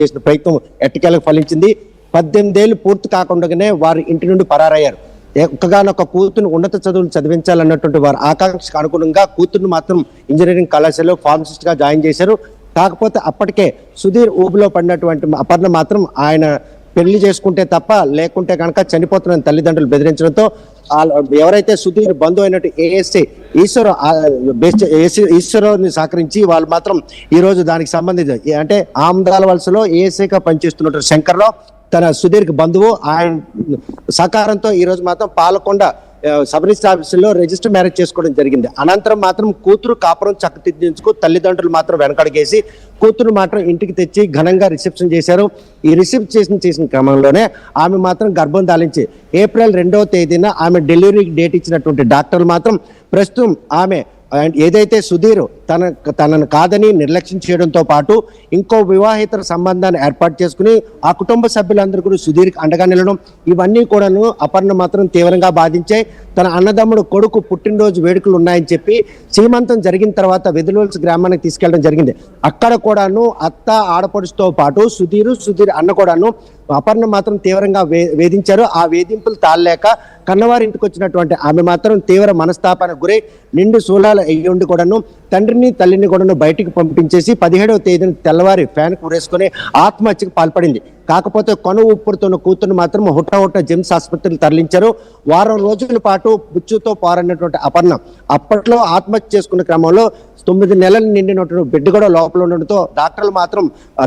చేసిన ప్రయత్నం ఎట్టకేలకు ఫలించింది. 18 ఏళ్లు పూర్తి కాకుండానే వారి ఇంటి నుండి పరారయ్యారు. ఒక్కగానొక్క కూతురుని ఉన్నత చదువులు చదివించాలన్నటువంటి వారి ఆకాంక్షకు అనుగుణంగా కూతురుని మాత్రం ఇంజనీరింగ్ కళాశాలలో ఫార్మసిస్ట్ గా జాయిన్ చేశారు. కాకపోతే అప్పటికే సుధీర్ ఊబిలో పడినటువంటి అపర్ణ మాత్రం ఆయన పెళ్లి చేసుకుంటే తప్ప లేకుంటే కనుక చనిపోతున్న తల్లిదండ్రులు బెదిరించడంతో ఎవరైతే సుధీర్ బంధువు అయినట్టు ఏఎస్ఐ ఈశ్వరని సహకరించి వాళ్ళు మాత్రం ఈ రోజు దానికి సంబంధించి అంటే ఆమదాల వలసలో ఏఎస్ఐగా పనిచేస్తున్నట్టు శంకర్రావు తన సుధీర్కి బంధువు ఆయన సహకారంతో ఈ రోజు మాత్రం పాలకొండ సబ్ రిజిస్టర్ ఆఫీసులో రిజిస్టర్ మ్యారేజ్ చేసుకోవడం జరిగింది. అనంతరం మాత్రం కూతురు కాపురం చక్కదిద్దించుకు తల్లిదండ్రులు మాత్రం వెనకడిగేసి కూతురు మాత్రం ఇంటికి తెచ్చి ఘనంగా రిసెప్షన్ చేశారు. ఈ రిసెప్షన్ చేసిన క్రమంలోనే ఆమె మాత్రం గర్భం దాలించి ఏప్రిల్ 2వ తేదీన ఆమె డెలివరీ డేట్ ఇచ్చినటువంటి డాక్టర్లు మాత్రం ప్రస్తుతం ఆమె ఏదైతే సుధీర్ తనను కాదని నిర్లక్ష్యం చేయడంతో పాటు ఇంకో వివాహేతర సంబంధాన్ని ఏర్పాటు చేసుకుని ఆ కుటుంబ సభ్యులందరూ కూడా సుధీర్కి అండగా నిలడం ఇవన్నీ కూడాను అపర్ణ మాత్రం తీవ్రంగా బాధించాయి. తన అన్నదమ్ముడు కొడుకు పుట్టినరోజు వేడుకలు ఉన్నాయని చెప్పి సీమంతం జరిగిన తర్వాత వెదులవలస గ్రామానికి తీసుకెళ్లడం జరిగింది. అక్కడ కూడాను అత్త ఆడపడుచుతో పాటు సుధీర్ అన్న కూడాను అపర్ణ మాత్రం తీవ్రంగా వేధించారు. ఆ వేధింపులు తాళలేక కన్నవారి ఇంటికి వచ్చినటువంటి ఆమె మాత్రం తీవ్ర మనస్తాపానికి గురై నిండు శూలాలు అయ్యుండి కూడాను తండ్రిని తల్లిని కూడాను బయటికి పంపించేసి 17వ తేదీన తెల్లవారి ఫ్యాన్ కూరేసుకుని ఆత్మహత్యకు పాల్పడింది. కాకపోతే కొను ఊపిరితోన్న కూతురు మాత్రం హుట్ట జిమ్స్ ఆసుపత్రికి తరలించారు. వారం రోజుల పాటు బుచ్చుతో పోరాడినటువంటి అపర్ణ అప్పట్లో ఆత్మహత్య చేసుకున్న క్రమంలో 9 నెలలు నిండినటువంటి బిడ్డ కూడా లోపల ఉండడంతో డాక్టర్లు మాత్రం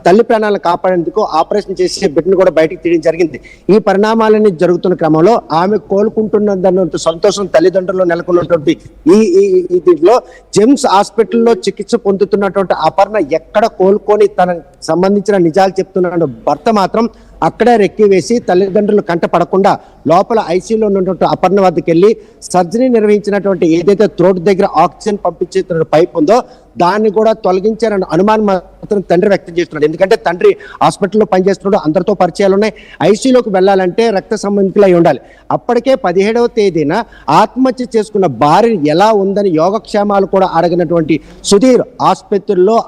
తల్లి ప్రాణాలను కాపాడేందుకు ఆపరేషన్ చేసి బిడ్డను కూడా బయటికి తీయడం జరిగింది. ఈ పరిణామాలన్నీ జరుగుతున్న క్రమంలో ఆమె కోలుకుంటున్నదన్న సంతోషం తల్లిదండ్రులు నెలకొన్నటువంటి ఈ దీంట్లో జిమ్స్ హాస్పిటల్లో చికిత్స పొందుతున్నటువంటి అపర్ణ ఎక్కడ కోలుకొని తనకు సంబంధించిన నిజాలు చెప్తున్న భర్త మాత్రం అక్కడే రెక్కి వేసి తల్లిదండ్రులు కంట పడకుండా లోపల ఐసీయూలో ఉన్నటువంటి అపర్ణ వద్దకు వెళ్ళి సర్జరీ నిర్వహించినటువంటి ఏదైతే త్రోట్ దగ్గర ఆక్సిజన్ పంపించే పైప్ ఉందో దాన్ని కూడా తొలగించారని అనుమానం మాత్రం తండ్రి వ్యక్తం చేస్తున్నాడు. ఎందుకంటే తండ్రి హాస్పిటల్లో పనిచేస్తున్నాడు, అందరితో పరిచయాలు ఉన్నాయి. ఐసీయూలోకి వెళ్ళాలంటే రక్త సంబంధికులు అయి ఉండాలి. అప్పటికే 17వ తేదీన ఆత్మహత్య చేసుకున్న భార్య ఎలా ఉందని యోగక్షేమాలు కూడా అడగినటువంటి సుధీర్ ఆసుపత్రిలో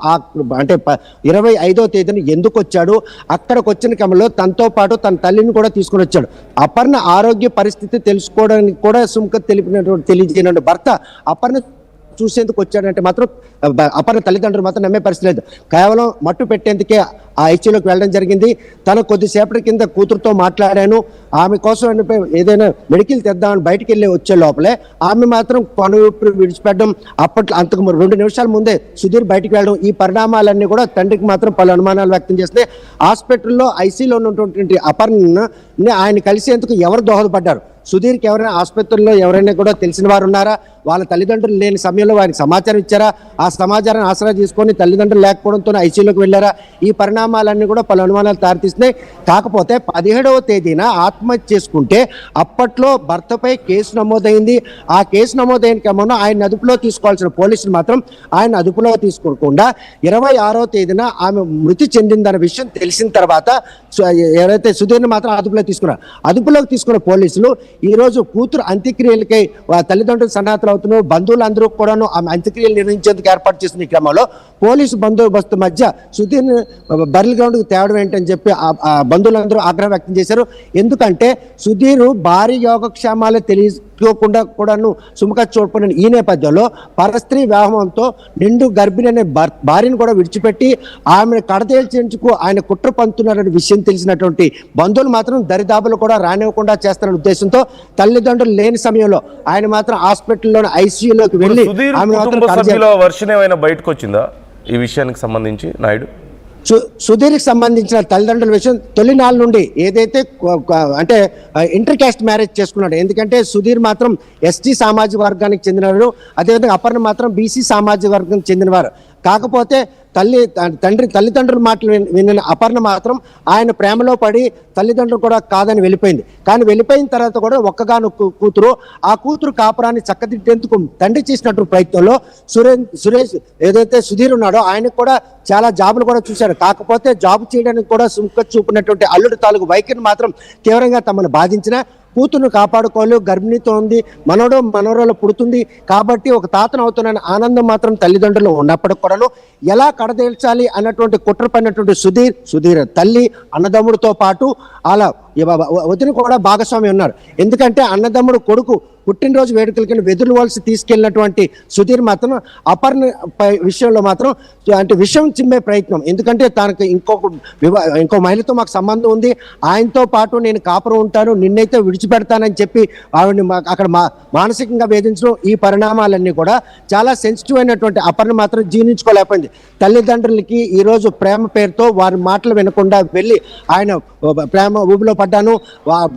అంటే 25వ తేదీన ఎందుకు వచ్చాడు, అక్కడికి వచ్చిన క్రమంలో తనతో పాటు తన తల్లిని కూడా తీసుకుని వచ్చాడు. అపర్ణ ఆరోగ్య పరిస్థితి తెలుసుకోవడానికి కూడా సుముఖత తెలియజేయన భర్త అపర్ణ చూసేందుకు వచ్చాడంటే మాత్రం అపర్ణ తల్లిదండ్రులు మాత్రం నమ్మే పరిస్థితి లేదు. కేవలం మట్టు పెట్టేందుకే ఆ ఐసీయూలోకి వెళ్ళడం జరిగింది. తన కొద్దిసేపటి కింద కూతురుతో మాట్లాడాను, ఆమె కోసం ఏదైనా మెడికల్ తెద్దామని బయటికి వెళ్ళి వచ్చే లోపలే ఆమె మాత్రం కొను విడిచిపెట్టడం, అప్పట్లో అంతకు 2 నిమిషాల ముందే సుధీర్ బయటికి వెళ్ళడం, ఈ పరిణామాలన్నీ కూడా తండ్రికి మాత్రం పలు అనుమానాలు వ్యక్తం చేస్తే హాస్పిటల్లో ఐసీయూలో ఉన్నటువంటి అపర్ణని ఆయన కలిసేందుకు ఎవరు దోహదపడ్డారు, సుధీర్కి ఎవరైనా ఆసుపత్రుల్లో ఎవరైనా కూడా తెలిసిన వారు ఉన్నారా, వాళ్ళ తల్లిదండ్రులు లేని సమయంలో వారికి సమాచారం ఇచ్చారా, ఆ సమాచారాన్ని ఆసరా తీసుకొని తల్లిదండ్రులు లేకపోవడంతో ఐసీయూలోకి వెళ్ళారా, ఈ పరిణామాలన్నీ కూడా పలు అనుమానాలు దారితీస్తున్నాయి. కాకపోతే 17వ తేదీన ఆత్మహత్య చేసుకుంటే అప్పట్లో భర్తపై కేసు నమోదైంది. ఆ కేసు నమోదైన క్రమంలో ఆయన అదుపులో తీసుకోవాల్సిన పోలీసులు మాత్రం ఆయన అదుపులో తీసుకోకుండా 26వ తేదీన ఆమె మృతి చెందిందన్న విషయం తెలిసిన తర్వాత ఎవరైతే సుధీర్ని మాత్రం అదుపులో తీసుకున్నారు. అదుపులోకి తీసుకున్న పోలీసులు ఈ రోజు కూతురు అంత్యక్రియలకై తల్లిదండ్రులు సన్నాహాలు అవుతున్నారు. బంధువులందరూ కూడాను ఆమె అంత్యక్రియలు నిర్వహించేందుకు ఏర్పాటు చేసిన ఈ క్రమంలో పోలీసు బందోబస్తు మధ్య సుధీర్ని బర్రెల గ్రౌండ్కి తేవడం ఏంటని చెప్పి బంధువులందరూ ఆగ్రహం వ్యక్తం చేశారు. ఎందుకంటే సుధీర్ భారీ యోగక్షేమాలు తెలియకోకుండా కూడాను సుముఖత చూడపడిన ఈ నేపథ్యంలో పరస్త్రీ వివాహంతో నిండు గర్భిణి అనే భార్యను కూడా విడిచిపెట్టి ఆమెను కడతేల్చేందుకు ఆయన కుట్ర పంతున్నారనే విషయం తెలిసినటువంటి బంధువులు మాత్రం దరిదాపులు కూడా రానివ్వకుండా చేస్తారనే ఉద్దేశంతో తల్లిదండ్రులు లేని సమయంలో ఆయన మాత్రం హాస్పిటల్లోని ఐసీయూలోకి వెళ్ళి ఆమె బయటకు వచ్చిందా ఈ విషయానికి సంబంధించి నాయుడు? సుధీర్కి సంబంధించిన తల్లిదండ్రుల విషయం తొలినాళ్ళ నుండి ఏదైతే అంటే ఇంటర్ క్యాస్ట్ మ్యారేజ్ చేసుకున్నాడు. ఎందుకంటే సుధీర్ మాత్రం ఎస్టీ సామాజిక వర్గానికి చెందినవాడు, అదేవిధంగా అపర్ణ మాత్రం బీసీ సామాజిక వర్గానికి చెందినవారు. కాకపోతే తల్లిదండ్రుల మాటలు విన్న అపర్ణ మాత్రం ఆయన ప్రేమలో పడి తల్లిదండ్రులు కూడా కాదని వెళ్ళిపోయింది. కానీ వెళ్ళిపోయిన తర్వాత కూడా ఒక్కగానొక్క కూతురు, ఆ కూతురు కాపురాన్ని చక్కదిద్దేందుకు తండ్రి చేసినటువంటి ప్రయత్నంలో సురేష్ ఏదైతే సుధీర్ ఉన్నాడో ఆయనకు కూడా చాలా జాబులు కూడా చూశారు. కాకపోతే జాబ్ చేయడానికి కూడా సుముఖత చూపినటువంటి అల్లుడు తాలూకు వైఖరిని మాత్రం తీవ్రంగా తమను బాధించిన కూతురును కాపాడుకోవాలి, గర్భిణీతో ఉంది, మనవరాలు పుడుతుంది కాబట్టి ఒక తాతను అవుతున్న ఆనందం మాత్రం తల్లిదండ్రులు ఉన్నప్పటికి కూడాను ఎలా కడదేల్చాలి అన్నటువంటి కుట్ర పడినటువంటి సుధీర్ తల్లి అన్నదమ్ముడితో పాటు అలా వదిన కూడా భాగస్వామి ఉన్నారు. ఎందుకంటే అన్నదమ్ముడు కొడుకు పుట్టినరోజు వేడుకలకి వెదురువలసి తీసుకెళ్ళినటువంటి సుధీర్ మాత్రం అపర్ణ విషయంలో మాత్రం అంటే విషయం చిమ్మే ప్రయత్నం. ఎందుకంటే తనకు ఇంకో మహిళతో మాకు సంబంధం ఉంది, ఆయనతో పాటు నేను కాపురం ఉంటాను, నిన్నైతే విడిచిపెడతానని చెప్పి ఆవిడని అక్కడ మానసికంగా వేధించడం, ఈ పరిణామాలన్నీ కూడా చాలా సెన్సిటివ్ అయినటువంటి అపర్ణ మాత్రం జీర్ణించుకోలేకపోయింది. తల్లిదండ్రులకి ఈరోజు ప్రేమ పేరుతో వారి మాటలు వినకుండా వెళ్ళి ఆయన ప్రేమ ఊబిలో పడ్డాను,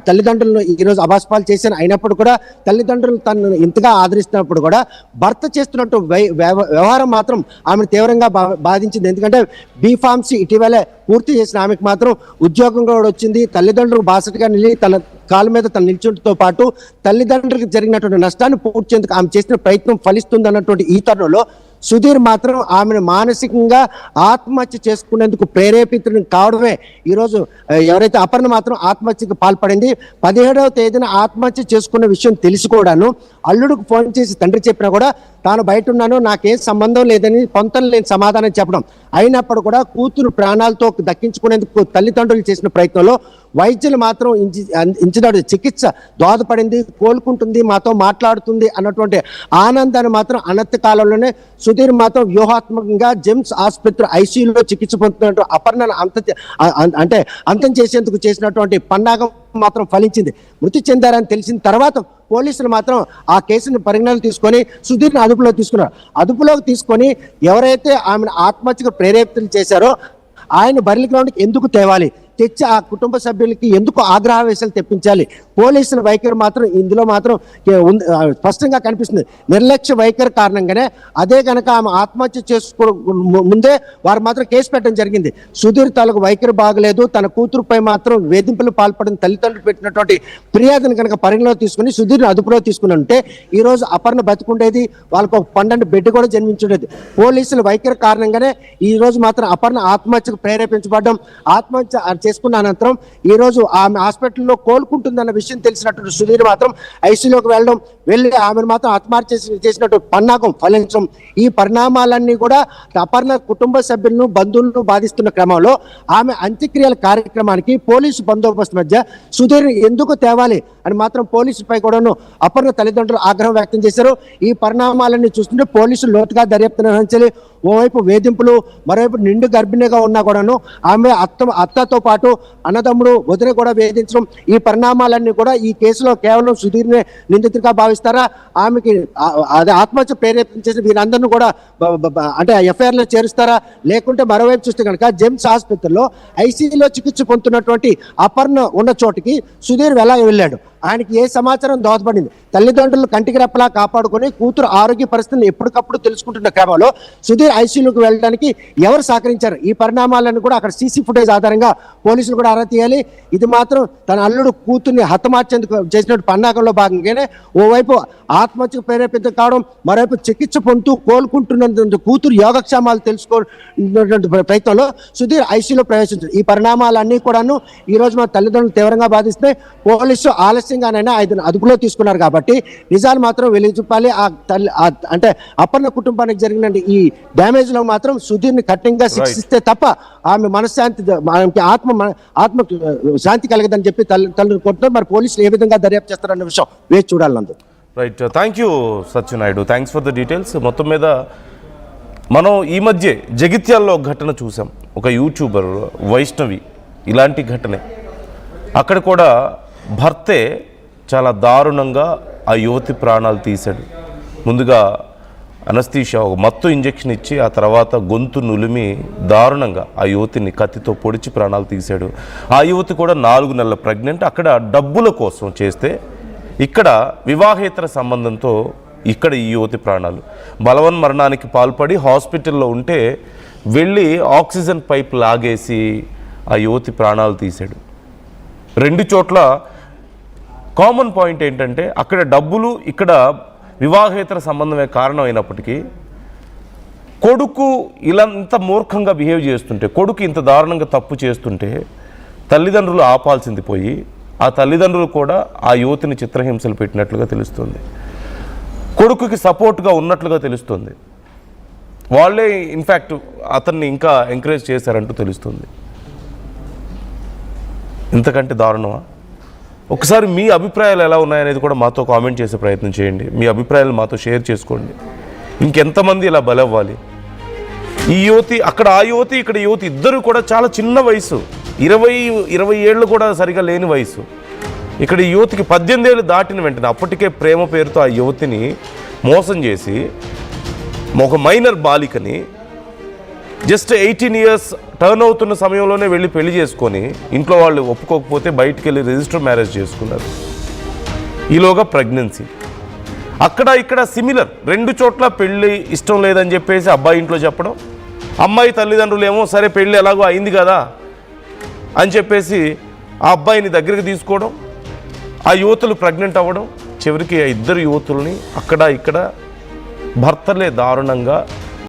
తల్లిదండ్రులను ఈరోజు అభాస్పాలు చేశాను అయినప్పుడు కూడా తల్లిదండ్రులు తను ఇంతగా ఆదరిస్తున్నప్పుడు కూడా భర్త చేస్తున్నట్టు వ్యవహారం మాత్రం ఆమెను తీవ్రంగా బాధించింది. ఎందుకంటే బీఫార్మసీ ఇటీవలే పూర్తి చేసిన ఆమెకు మాత్రం ఉద్యోగం కూడా వచ్చింది. తల్లిదండ్రులు బాసటగా నిలిచి తన కాళ్ళ మీద తను నిల్చుంటతో పాటు తల్లిదండ్రులకు జరిగినటువంటి నష్టాన్ని పూడ్చేందుకు ఆమె చేసిన ప్రయత్నం ఫలిస్తుంది అన్నటువంటి ఈ తరుణంలో సుధీర్ మాత్రం ఆమెను మానసికంగా ఆత్మహత్య చేసుకునేందుకు ప్రేరేపితుడు కావడమే ఈరోజు ఎవరైతే అపర్ణ మాత్రం ఆత్మహత్యకు పాల్పడింది. 17వ తేదీన ఆత్మహత్య చేసుకున్న విషయం తెలిసి కూడాను అల్లుడికి ఫోన్ చేసి తండ్రి చెప్పినా కూడా తాను బయట ఉన్నాను, నాకేం సంబంధం లేదని పొంతం లేని సమాధానం చెప్పడం అయినప్పుడు కూడా కూతురు ప్రాణాలతో దక్కించుకునేందుకు తల్లిదండ్రులు చేసిన ప్రయత్నంలో వైద్యులు మాత్రం ఇంచినాడు చికిత్స దోహదపడింది, కోలుకుంటుంది, మాతో మాట్లాడుతుంది అన్నటువంటి ఆనందాన్ని మాత్రం అనర్థ కాలంలోనే సుధీర్ మాత్రం వ్యూహాత్మకంగా జెమ్స్ ఆసుపత్రి ఐసీయూలో చికిత్స పొందుతున్నట్టు అపర్ణను అంతం చేసేందుకు చేసినటువంటి పన్నాగం మాత్రం ఫలించింది. మృతి చెందారని తెలిసిన తర్వాత పోలీసులు మాత్రం ఆ కేసును పరిగణనలు తీసుకొని సుధీర్ని అదుపులోకి తీసుకొని ఎవరైతే ఆమెను ఆత్మహత్యకు ప్రేరేపితులు చేశారో ఆయన బర్లీ గ్రౌండ్కి ఎందుకు తేవాలి, తెచ్చి ఆ కుటుంబ సభ్యులకి ఎందుకు ఆగ్రహవేశాలు తెప్పించాలి? పోలీసుల వైఖరి మాత్రం ఇందులో మాత్రం స్పష్టంగా కనిపిస్తుంది. నిర్లక్ష్య వైఖరి కారణంగానే అదే కనుక ఆమె ఆత్మహత్య చేసుకో ముందే వారు మాత్రం కేసు పెట్టడం జరిగింది. సుధీర్ తాలూకు వైఖరి బాగలేదు, తన కూతురుపై మాత్రం వేధింపులు పాల్పడిన తల్లిదండ్రులు పెట్టినటువంటి ఫిర్యాదును కనుక పరిగణలో తీసుకుని సుధీర్ని అదుపులో తీసుకుని ఉంటే ఈ రోజు అపర్ణ బతుకుండేది, వాళ్ళకు ఒక పండంటి బిడ్డ కూడా జన్మించుండేది. పోలీసుల వైఖరి కారణంగానే ఈ రోజు మాత్రం అపర్ణ ఆత్మహత్యకు ప్రేరేపించబడ్డం, ఆత్మహత్య చేసుకున్న అనంతరం ఈ రోజు ఆమె హాస్పిటల్లో కోలుకుంటుందన్న విషయం తెలిసినటువంటి సుధీర్ మాత్రం ఐసీయూలోకి వెళ్ళి ఆమెను మాత్రం ఆత్మహత్య చేసినట్టు పన్నాగం ఫలించడం, ఈ పరిణామాలన్నీ కూడా అపర్ణ కుటుంబ సభ్యులను బంధువులను బాధిస్తున్న క్రమంలో ఆమె అంత్యక్రియల కార్యక్రమానికి పోలీసు బందోబస్తు మధ్య సుధీర్ ఎందుకు తేవాలి అని మాత్రం పోలీసులపై కూడాను అపర్ణ తల్లిదండ్రులు ఆగ్రహం వ్యక్తం చేశారు. ఈ పరిణామాలన్నీ చూస్తుంటే పోలీసులు లోతుగా దర్యాప్తు నిర్వహించాలి. ఓవైపు వేధింపులు, మరోవైపు నిండు గర్భిణిగా ఉన్నా కూడాను ఆమె అత్తతో పాటు అన్నదమ్ముడు వదిన కూడా వేధించడం, ఈ పరిణామాలన్నీ కూడా ఈ కేసులో కేవలం సుధీర్నే నిందితుడిగా భావిస్తారా, ఆమెకి అదే ఆత్మహత్య ప్రేరేపించేసి వీరందరినీ కూడా అంటే ఎఫ్ఐఆర్లో చేరుస్తారా, లేకుంటే మరోవైపు చూస్తే కనుక జెమ్స్ ఆసుపత్రిలో ఐసీయూలో చికిత్స పొందుతున్నటువంటి అపర్ణ ఉన్న చోటికి సుధీర్ ఎలా వెళ్ళాడు, ఆయనకి ఏ సమాచారం దోహదపడింది? తల్లిదండ్రులు కంటికి రెప్పలా కాపాడుకొని కూతురు ఆరోగ్య పరిస్థితిని ఎప్పటికప్పుడు తెలుసుకుంటున్న క్రమంలో సుధీర్ ఐసీయూలోకి వెళ్ళడానికి ఎవరు సహకరించారు? ఈ పరిణామాలను కూడా అక్కడ సీసీ ఫుటేజ్ ఆధారంగా పోలీసులు కూడా ఆరా తీయాలి. ఇది మాత్రం తన అల్లుడు కూతుర్ని హతమార్చేందుకు చేసినట్టు పన్నాగంలో భాగంగానే ఓవైపు ఆత్మహత్యకు ప్రేరేపితం కావడం, మరోవైపు చికిత్స పొందుతూ కోలుకుంటున్న కూతురు యోగక్షేమాలు తెలుసుకున్నటువంటి ప్రయత్నంలో సుధీర్ ఐసీయూలో ప్రవేశించారు. ఈ పరిణామాలన్నీ కూడాను ఈ రోజు మా తల్లిదండ్రులు తీవ్రంగా బాధిస్తే పోలీసు ఆలస్యంగానైనా ఆయన అదుపులో తీసుకున్నారు కాబట్టి నిజాలు మాత్రం వెలిగి చూపాలి. అంటే అపర్ణ కుటుంబానికి జరిగిన ఈ డ్యామేజ్ లో మాత్రం సుధీర్ని కఠినంగా శిక్షిస్తే తప్ప ఆమె మనశ్శాంతి ఆత్మ శాంతి కలగదని చెప్పి తల్లిని కొట్టున్నారు. మరి పోలీసులు ఏ విధంగా దర్యాప్తు చేస్తారన్న విషయం వేచి చూడాలి. Right, thank you Satyanaidu, thanks for the details. మొత్తం మీద మనం ఈ మధ్య జగిత్యాల్లో ఒక ఘటన చూసాం, ఒక యూట్యూబర్ వైష్ణవి ఇలాంటి ఘటనే. అక్కడ కూడా భర్తే చాలా దారుణంగా ఆ యువతి ప్రాణాలు తీశాడు. ముందుగా అనస్థీషియా ఒక మత్తు ఇంజెక్షన్ ఇచ్చి ఆ తర్వాత గొంతు నులిమి దారుణంగా ఆ యువతిని కత్తితో పొడిచి ప్రాణాలు తీశాడు. ఆ యువతి కూడా 4 నెలల ప్రెగ్నెంట్. అక్కడ డబ్బుల కోసం చేస్తే ఇక్కడ వివాహేతర సంబంధంతో ఇక్కడ ఈ యువతి ప్రాణాలు బలవన్ మరణానికి పాల్పడి హాస్పిటల్లో ఉంటే వెళ్ళి ఆక్సిజన్ పైప్ లాగేసి ఆ యువతి ప్రాణాలు తీశాడు. 2 చోట్ల కామన్ పాయింట్ ఏంటంటే అక్కడ డబ్బులు, ఇక్కడ వివాహేతర సంబంధమే కారణం అయినప్పటికీ కొడుకు ఇలా ఇంత మూర్ఖంగా బిహేవ్ చేస్తుంటే, కొడుకు ఇంత దారుణంగా తప్పు చేస్తుంటే తల్లిదండ్రులు ఆపాల్సింది పోయి ఆ తల్లిదండ్రులు కూడా ఆ యువతిని చిత్రహింసలు పెట్టినట్లుగా తెలుస్తుంది. కొడుకుకి సపోర్ట్గా ఉన్నట్లుగా తెలుస్తుంది. వాళ్ళే ఇన్ఫ్యాక్ట్ అతన్ని ఇంకా ఎంకరేజ్ చేశారంటూ తెలుస్తుంది. ఇంతకంటే దారుణమా? ఒకసారి మీ అభిప్రాయాలు ఎలా ఉన్నాయనేది కూడా మాతో కామెంట్ చేసే ప్రయత్నం చేయండి. మీ అభిప్రాయాలు మాతో షేర్ చేసుకోండి. ఇంకెంతమంది ఇలా బలవ్వాలి? ఈ యువతి అక్కడ, ఆ యువతి ఇక్కడ యువతి ఇద్దరు కూడా చాలా చిన్న వయసు, 20 ఏళ్ళు కూడా సరిగా లేని వయసు. ఇక్కడ ఈ యువతికి 18 ఏళ్ళు దాటిన వెంటనే అప్పటికే ప్రేమ పేరుతో ఆ యువతిని మోసం చేసి, ఒక మైనర్ బాలికని జస్ట్ 18 ఇయర్స్ టర్న్ అవుతున్న సమయంలోనే వెళ్ళి పెళ్లి చేసుకొని, ఇంట్లో వాళ్ళు ఒప్పుకోకపోతే బయటికి వెళ్ళి రిజిస్టర్ మ్యారేజ్ చేసుకున్నారు. ఈలోగా ప్రెగ్నెన్సీ. అక్కడ ఇక్కడ సిమిలర్, 2 చోట్ల పెళ్ళి ఇష్టం లేదని చెప్పేసి అబ్బాయి ఇంట్లో చెప్పడం, అమ్మాయి తల్లిదండ్రులు ఏమో సరే పెళ్ళి ఎలాగో అయింది కదా అని చెప్పేసి ఆ అబ్బాయిని దగ్గరికి తీసుకోవడం, ఆ యువతులు ప్రెగ్నెంట్ అవ్వడం, చివరికి ఆ ఇద్దరు యువతుల్ని అక్కడ ఇక్కడ భర్తలే దారుణంగా